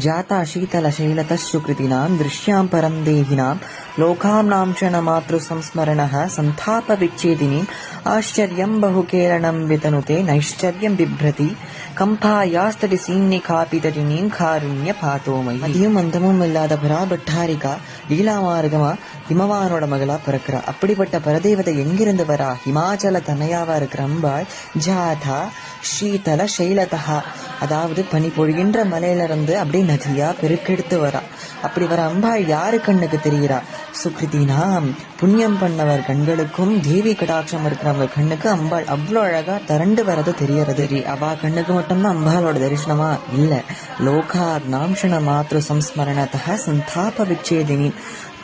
जाता शीतलशैलतश्रुकृतीनां दृश्यां परं देहिनां लोकानां क्षणमातृसंस्मरणः सन्तापविच्छेदिनीम् आश्चर्यं बहुकेरणं वितनुते नैश्चर्यं बिभ्रति கம்பாயாஸ்தடி சீன்னி காப்பிதடினீம் காருண்ய பாத்தோமை. அதிகம் அந்தமும் இல்லாத பராபட்டாரிகா லீலா மார்க்கமா ஹிமவானோட மகளா பிறக்கிறா. அப்படிப்பட்ட பரதேவதை எங்கிருந்து வரா? ஹிமாச்சல தன்னையாவா இருக்கிற அம்பாள் ஜாதா ஷீதல சைலதா, அதாவது பனி பொழிகின்ற மலையிலிருந்து அப்படியே நதியா பெருக்கெடுத்து வரா. அப்படி வர அம்பாள் யாரு கண்ணுக்கு தெரிகிறா? சுக்ரிதினாம், புண்ணியம் பண்ணவர் கண்களுக்கும் தேவி கடாட்சம் இருக்கிறவங்க கண்ணுக்கு அம்பாள் அவ்வளோ அழகா திரண்டு வரது தெரியறது. அவா கண்ணுக்கு மட்டும்தான் அம்பாளோட தரிசனமா இல்ல, லோகா நாம்ஷண மாத்ரு சம்ஸ்மரணத்தக சந்தாப விச்சேதினி.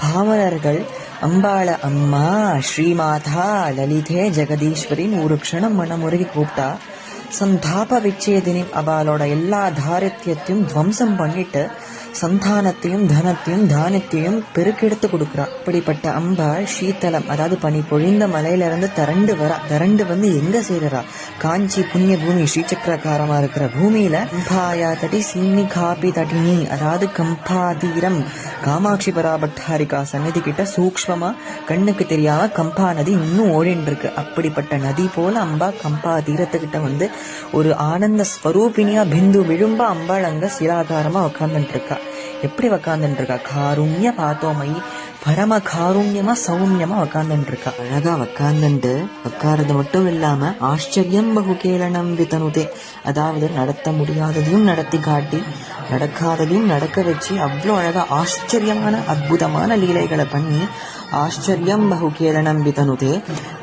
பாமரர்கள் அம்பாள அம்மா ஸ்ரீமாதா லலிதே ஜெகதீஸ்வரின் ஒரு க்ஷணம் மனமுருகி கூப்பிட்டா சந்தாப விச்சேதினி அவளோட எல்லா தாரித்யத்தையும் துவம்சம் பண்ணிட்டு சந்தானத்தையும் தனத்தையும் தானியத்தையும் பெருக்கெடுத்து கொடுக்குறா. அப்படிப்பட்ட அம்பாள் ஷீத்தலம், அதாவது பனி பொழிந்த மலையிலிருந்து திரண்டு வரா. திரண்டு வந்து எங்க சேரா? காஞ்சி புண்ணிய பூமி ஸ்ரீசக்கரகாரமா இருக்கிற பூமியில கம்பாயா தடி சீனி காப்பி தட்டினி, அதாவது கம்பாதீரம் காமாட்சி பராபட்டாரிகா சன்னதி கிட்ட சூக்ஷ்மமா கண்ணுக்கு தெரியாம கம்பா நதி இன்னும் ஓடின்னு இருக்கு. அப்படிப்பட்ட நதி போல அம்பா கம்பா தீரத்துக்கிட்ட வந்து ஒரு ஆனந்த ஸ்வரூபினியா பிந்து விழும்பா அம்பாள் அங்க சிலாகாரமா உட்கார்ந்துட்டு இருக்கா. எப்படி உக்காந்துட்டு இருக்கா? காருண்ய பாத்தோமை, பரம காருண்யமா சௌமியமா உக்காந்துட்டு இருக்கா. அழகா உக்காந்துட்டு உட்காரது மட்டும் இல்லாம ஆச்சரியம் பகுகேளனம் விதனுதே, அதாவது நடத்த முடியாததையும் நடத்தி காட்டி நடக்காததையும் நடக்க வச்சு அவ்வளோ அழகா ஆச்சரியமான அற்புதமான லீலைகளை பண்ணி ஆச்சரியம் பகுகேளனம் விதனுதே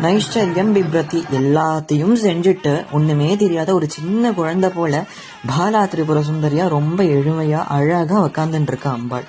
நைஷ்சரியம் பிப்ரதி, எல்லாத்தையும் செஞ்சுட்டு ஒண்ணுமே தெரியாத ஒரு சின்ன குழந்தை போல பாலா திரிபுர சுந்தரியா ரொம்ப எளிமையா அழகா உக்காந்துட்டு இருக்கா அம்பாள்.